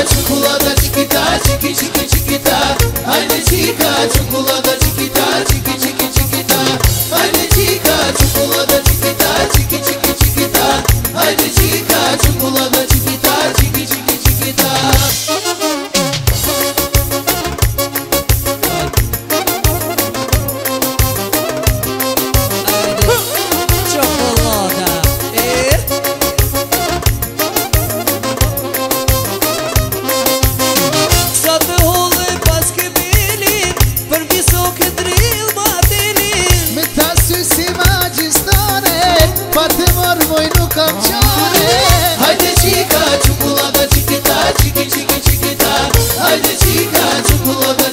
Çikolata çikita, çiki çiki çikita. Haydi çika, çikolata çikita, çiki çiki çikita. Haydi çika, çikolata çikita, çiki çiki çikita. Haydi çika, çikolata çikita, çiki çiki çikita. Haydi çika, çikolata çikita, çiki çiki çikita. Haydi çika, çikolata